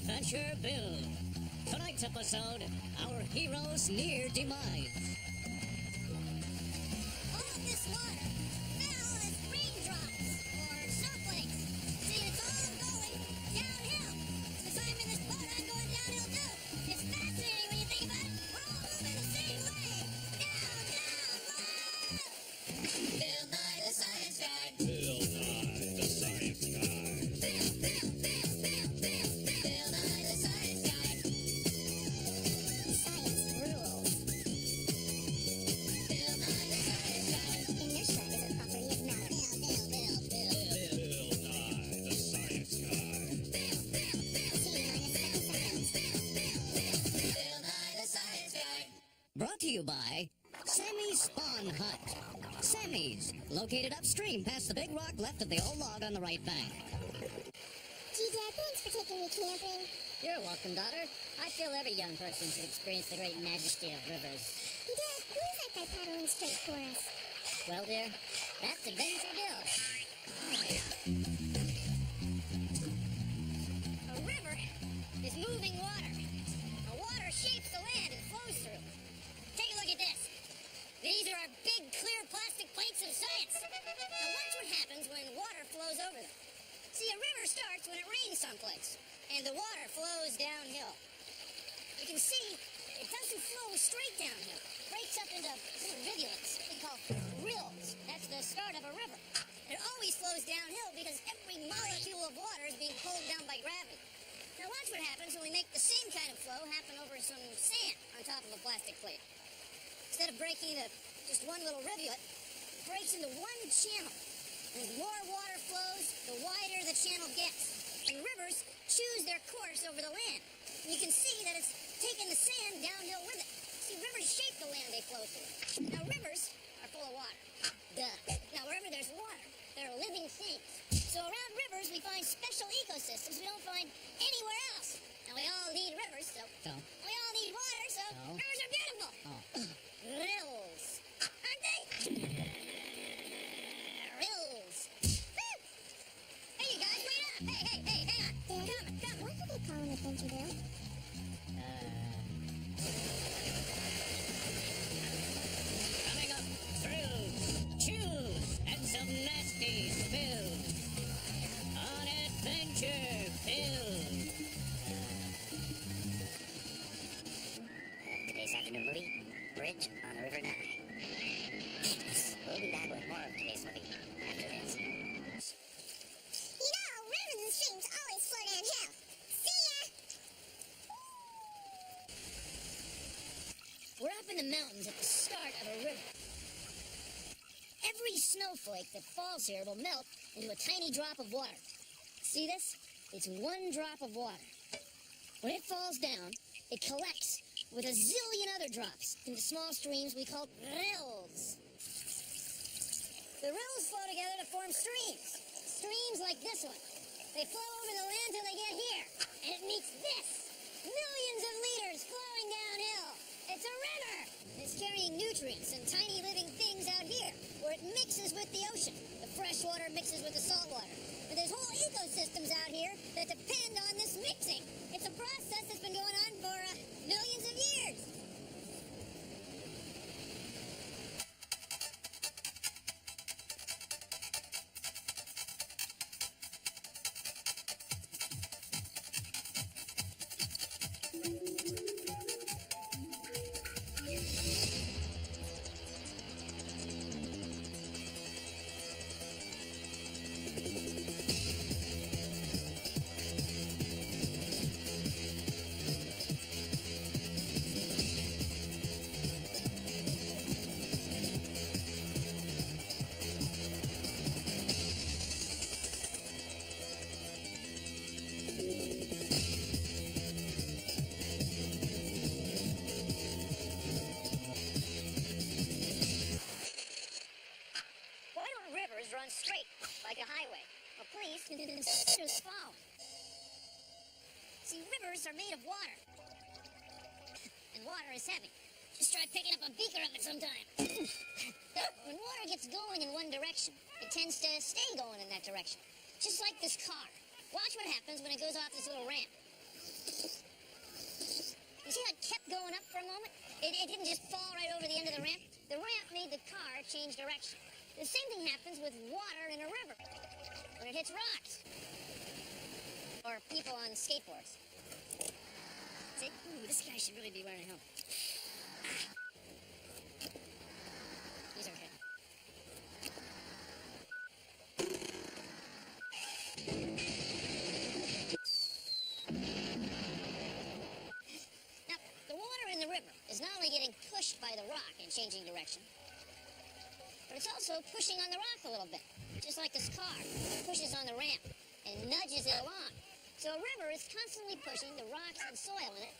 Adventure Bill. Tonight's episode, our hero's near demise. All of this water fell as raindrops or snowflakes. See, it's all going downhill. Since I'm in this boat, I'm going downhill too. It's fascinating when you think about it. We're all moving the same way. Down, down, low. Bill Nye the Science Guy. Bill Nye the Science Guy. Bill Nye the Science Guy. Science rules. Bill Nye the Science Guy. Inertia is a property of matter. Bill Nye the Science Guy. Bill Nye the Science Guy. Brought to you by Sammy's Spawn Hut. Sammy's, located upstream past the big rock left of the old log on the right bank. Gee, Dad, thanks for taking me camping. You're welcome, daughter. I feel every young person should experience the great majesty of rivers. Hey, Dad, who is that guy paddling straight for us? Well, dear, that's Adventure Bill. A river is moving water. The water shapes the land it flows through. Take a look at this. These are our big, clear plastic plates of science. Now watch what happens when water flows over them. See, a river starts when it rains someplace, and the water flows downhill. You can see it doesn't flow straight downhill. It breaks up into little rivulets we call rills. That's the start of a river. It always flows downhill because every molecule of water is being pulled down by gravity. Now watch what happens when we make the same kind of flow happen over some sand on top of a plastic plate. Instead of breaking into just one little rivulet, it breaks into one channel. And as more water flows, the wider the channel gets. And rivers choose their course over the land. And you can see that it's taking the sand downhill with it. See, rivers shape the land they flow through. Now, rivers are full of water. Duh. Now, wherever there's water, there are living things. So around rivers, we find special ecosystems we don't find anywhere else. Now, we all need rivers, so we all need water, so rivers are beautiful. Rills. Aren't they? Rills. Woo! Hey, you guys, wait up! Hey, hang on. Come. What do they call an Adventure Bill? Coming up, thrills, chews, and some nasty spills. On Adventure Bill. Today's afternoon movie, Bridge on the River Nye. We'll be back with more of today's movie after this. You know, rivers and streams always flow downhill. See ya! We're up in the mountains at the start of a river. Every snowflake that falls here will melt into a tiny drop of water. See this? It's one drop of water. When it falls down, it collects with a zillion other drops into small streams we call rills. The rills flow together to form streams. Streams like this one. They flow over the land till they get here. And it meets this. Millions of liters flowing downhill. It's a river. It's carrying nutrients and tiny living things out here where it mixes with the ocean. The fresh water mixes with the salt water. But there's whole ecosystems out here that depend on this mixing. It's a process that's been going on for millions of years. Why don't rivers run straight like a highway? Well, please, just follow. See, rivers are made of water. And water is heavy. Just try picking up a beaker of it sometime. When water gets going in one direction, it tends to stay going in that direction. Just like this car. Watch what happens when it goes off this little ramp. You see how it kept going up for a moment? It didn't just fall right over the end of the ramp. The ramp made the car change direction. The same thing happens with water in a river when it hits rocks. Or people on skateboards. See? Ooh, this guy should really be wearing a helmet. He's okay. Now, the water in the river is not only getting pushed by the rock and changing direction, but it's also pushing on the rock a little bit, just like this car pushes on the ramp and nudges it along. So a river is constantly pushing the rocks and soil in it.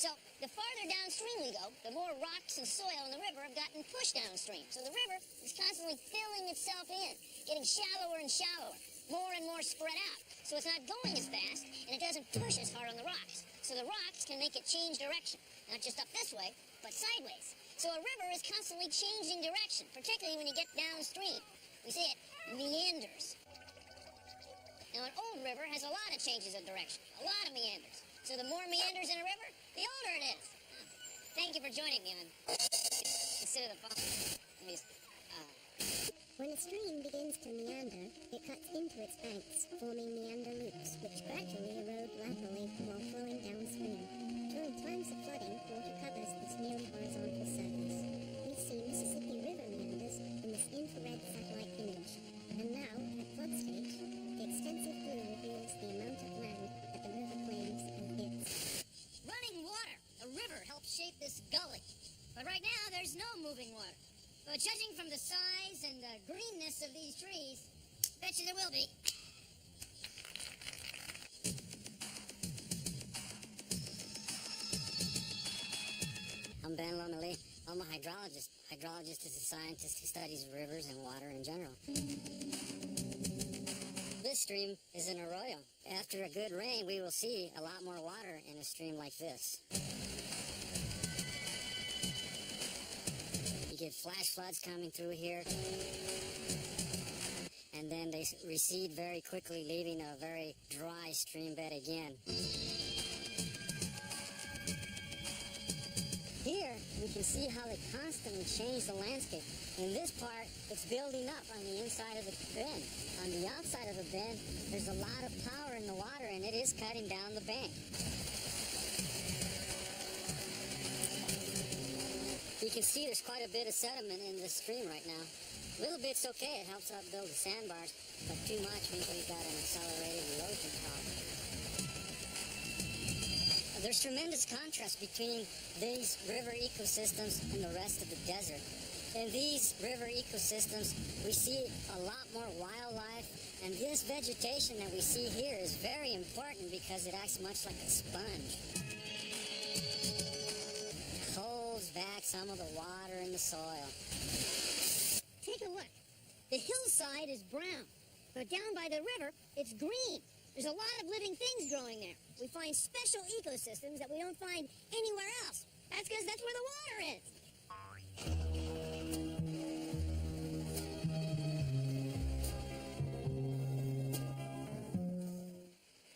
So the farther downstream we go, the more rocks and soil in the river have gotten pushed downstream. So the river is constantly filling itself in, getting shallower and shallower, more and more spread out. So it's not going as fast, and it doesn't push as hard on the rocks. So the rocks can make it change direction, not just up this way, but sideways. So a river is constantly changing direction, particularly when you get downstream. We see it meanders. Now, an old river has a lot of changes of direction, a lot of meanders. So the more meanders in a river, the older it is. Thank you for joining me on Consider the Following. When a stream begins to meander, it cuts into its banks, forming meander loops, which gradually erode laterally while flowing downstream. During times of flooding, water covers this nearly horizontal surface. We see Mississippi River meanders in this infrared satellite image. And now, at flood stage, the extensive blue reveals the amount of land that the river claims as its. Running water, a river, helps shape this gully. But right now, there's no moving water. But judging from the size and the greenness of these trees, bet you there will be. I'm Ben Lomeli. I'm a hydrologist. Hydrologist is a scientist who studies rivers and water in general. This stream is an arroyo. After a good rain, we will see a lot more water in a stream like this. You get flash floods coming through here, and then they recede very quickly, leaving a very dry stream bed again. Here, we can see how they constantly change the landscape. In this part, it's building up on the inside of the bend. On the outside of the bend, there's a lot of power in the water, and it is cutting down the bank. You can see there's quite a bit of sediment in this stream right now. A little bit's okay, it helps out build the sandbars, but too much means we've got an accelerated erosion problem. There's tremendous contrast between these river ecosystems and the rest of the desert. In these river ecosystems, we see a lot more wildlife, and this vegetation that we see here is very important because it acts much like a sponge. It holds back some of the water in the soil. Take a look. The hillside is brown, but down by the river, it's green. There's a lot of living things growing there. We find special ecosystems that we don't find anywhere else. That's because that's where the water is.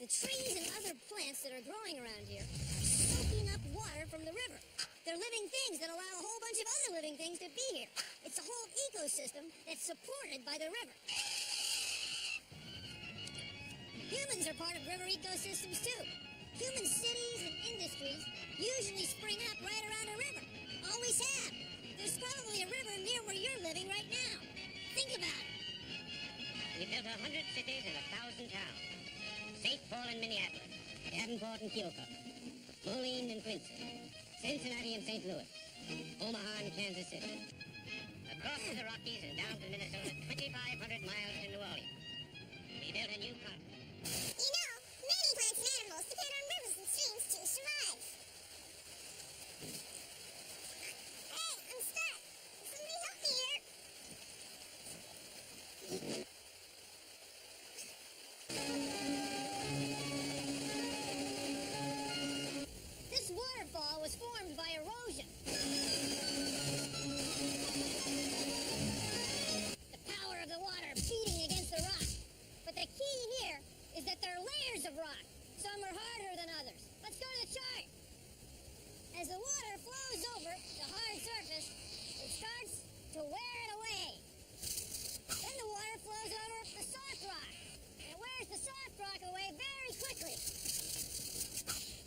The trees and other plants that are growing around here are soaking up water from the river. They're living things that allow a whole bunch of other living things to be here. It's a whole ecosystem that's supported by the river. Humans are part of river ecosystems too. Human cities and industries usually spring up right around a river. Always have. There's probably a river near where you're living right now. Think about it. We built 100 cities and 1,000 towns. St. Paul and Minneapolis, Davenport and Keokuk, Moline and Quincy, Cincinnati and St. Louis, Omaha and Kansas City. Across to the Rockies and down to Minnesota, 2,500 miles to New Orleans. We built a new continent. You know, many plants and animals depend on rivers and streams to survive. Hey, I'm stuck. Somebody help me here. This waterfall was formed by erosion. The power of the water beating against the rock. But the key here is that there are layers of rock. Some are harder than others. Let's go to the chart. As the water flows over the hard surface, it starts to wear it away. Then the water flows over the soft rock, and it wears the soft rock away very quickly.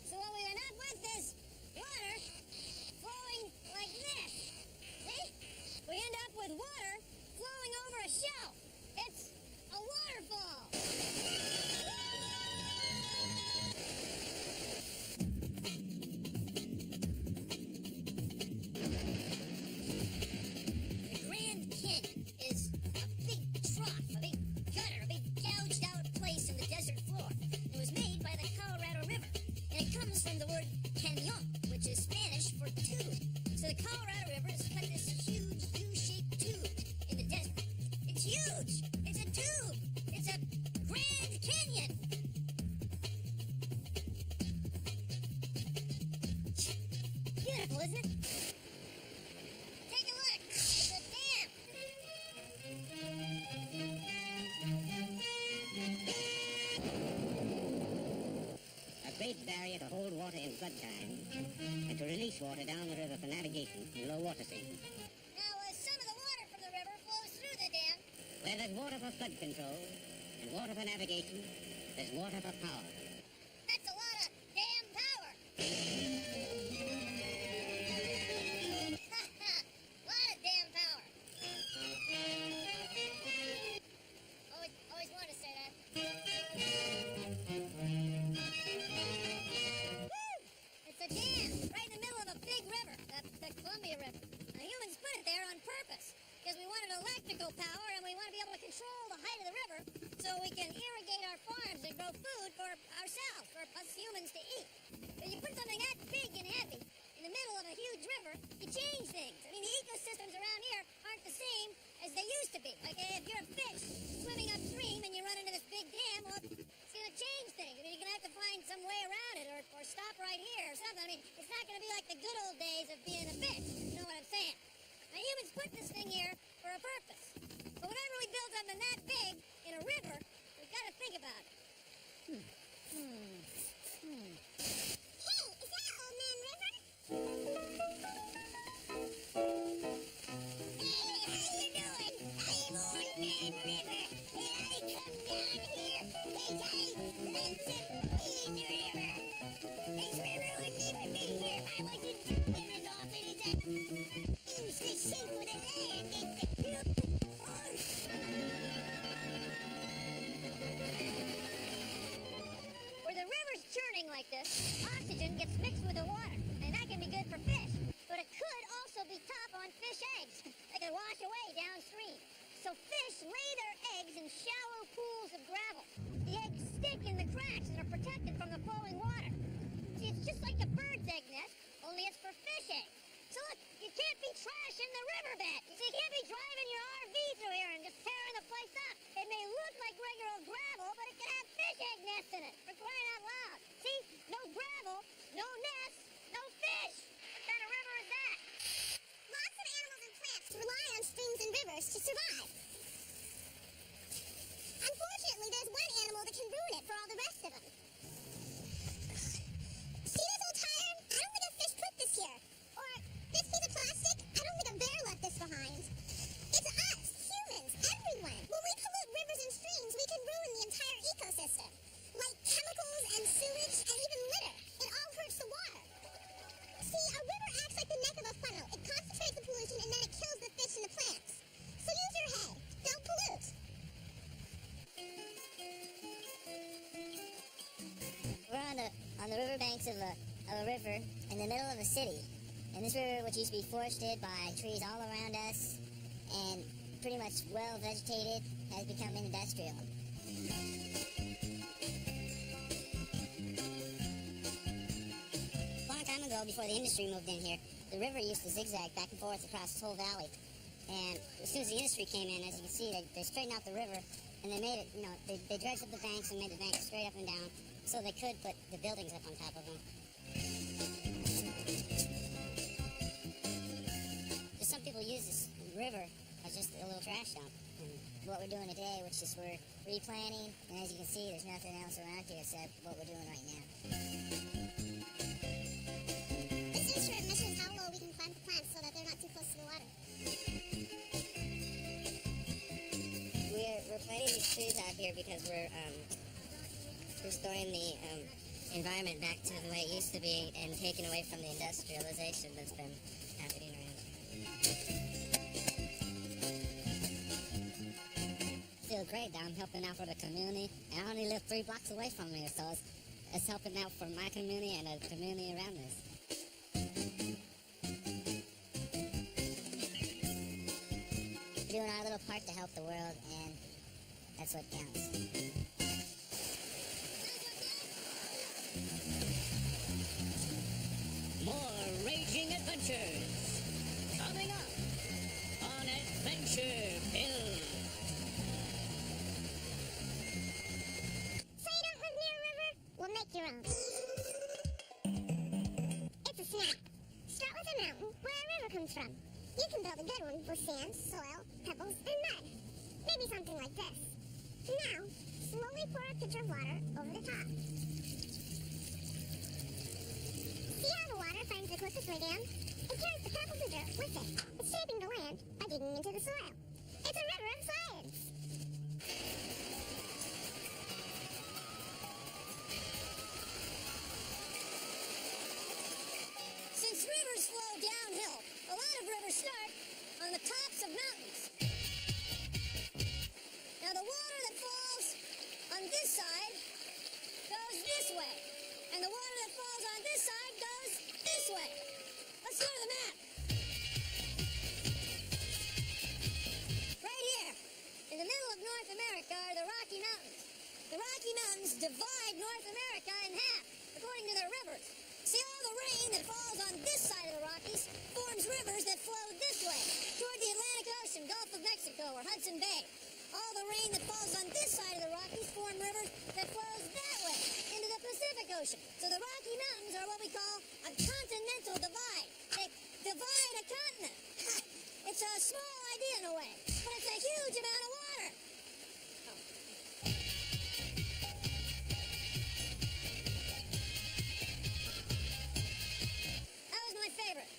So what we end up with is water flowing like this. See? We end up with water flowing over a shelf. It's a waterfall. The Grand Canyon is a big trough, a big gutter, a big gouged out place in the desert floor. It was made by the Colorado River, and it comes from the word cañón, which is Spanish for tube. So the Colorado River has cut this huge U-shaped tube in the desert. It's huge! It's a tube! It's a Grand Canyon! Beautiful, isn't it? Take a look! It's a dam! A great barrier to hold water in flood time and to release water down the river for navigation in low water season. Now, some of the water from the river flows through the dam. Where there's water for flood control and water for navigation, there's water for power. That's a lot of dam power. Lot of dam power. Always wanted to say that. Woo! It's a dam right in the middle of a big river, the Columbia River. Now, humans put it there on purpose because we wanted electrical power and we want to be able to control the height of the river so we can irrigate our farms and grow food for ourselves, for us humans to eat. But you put something that big and heavy in the middle of a huge river, you change things. I mean, the ecosystems around here aren't the same as they used to be. Like if you're a fish swimming upstream and you run into this big dam, well, it's going to change things. I mean, you're going to have to find some way around it or stop right here or something. I mean, it's not going to be like the good old days of being a fish. You know what I'm saying? Now, humans put this thing here for a purpose. But whenever we build something that big in a river, we've got to think about it. Hey, is that Old Man River? Hey, how you doing? I'm Old Man River, and I come down here because I live in the river. This river would never be here if I wasn't driven as often as I use the shape of the land. It's a beautiful force. Where the river's churning like this, oxygen gets mixed with the water, and that can be good for fish. But it could also be tough on fish eggs. They could wash away downstream. So fish lay their eggs in shallow pools of gravel. The eggs stick in the cracks and are protected from the flowing water. See, it's just like the bird's egg nest, only it's for fish eggs. So look, you can't be trashing the riverbed. You see, you can't be driving your RV through here and just tearing the place up. It may look like regular old gravel, but it can have fish egg nests in it, for crying out loud. See, no gravel, no nests, no fish. What kind of river is that? Lots of animals and plants rely on streams and rivers to survive. Unfortunately, there's one animal that can ruin it for all the rest of them. See this old tire? I don't think a fish put this here. Or this piece of plastic? I don't think a bear left this behind. It's us, humans, everyone. When we pollute rivers and streams, we can ruin the entire ecosystem. Like chemicals and sewage and even litter. It all hurts the water. See, a river acts like the neck of a funnel. It concentrates the pollution and then it kills the fish and the plants. So use your head. Don't pollute. We're on the riverbanks of a river in the middle of a city. And this river, which used to be forested by trees all around us and pretty much well vegetated, has become industrial. A long time ago, before the industry moved in here, the river used to zigzag back and forth across this whole valley. And as soon as the industry came in, as you can see, they straightened out the river and they made it, they dredged up the banks and made the banks straight up and down so they could put the buildings up on top of them. Some people use this river as just a little trash dump. And what we're doing today, which is we're replanting, and as you can see, there's nothing else around here except what we're doing right now. This instrument measures how low we can plant the plants so that they're not too close to the water. We're planting these trees out here because we're restoring the environment back to the way it used to be and taking away from the industrialization that's been happening around. Feel great that I'm helping out for the community, and I only live 3 blocks away from here, so it's helping out for my community and the community around this. We're doing our little part to help the world, and that's what counts. More raging adventures coming up on Adventure Bill. So you don't live near a river? Well, make your own. It's a snap. Start with a mountain where a river comes from. You can build a good one with sand, soil, pebbles, and mud. Maybe something like this. Now, slowly pour a pitcher of water over the top. See how the water finds the quickest way down? It carries the pebbles and dirt with it. It's shaping the land by digging into the soil. It's a river of science. Since rivers flow downhill, a lot of rivers start on the tops of mountains. Now the water that falls on this side goes this way, and the water that falls on this side goes this way. Let's go to the map. Right here, in the middle of North America are the Rocky Mountains. The Rocky Mountains divide North America in half, according to their rivers. See, all the rain that falls on this side of the Rockies forms rivers that flow this way, toward the Atlantic Ocean, Gulf of Mexico, or Hudson Bay. All the rain that falls on this side of the Rockies form rivers that flows that way, into the Pacific Ocean. So the Rocky Mountains are what we call a continental divide. They divide a continent. It's a small idea in a way, but it's a huge amount of water. That was my favorite.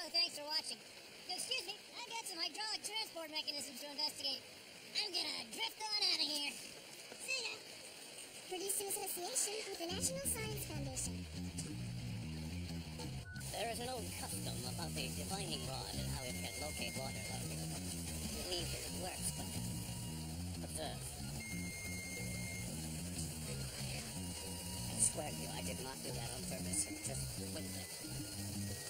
Thanks for watching. Excuse me, I've got some hydraulic transport mechanisms to investigate. I'm gonna drift on out of here. See ya. Produced in association with the National Science Foundation. There is an old custom about the divining rod and how it can locate water level. I believe it works, but observe. I swear to you, I did not do that on purpose. Just witness.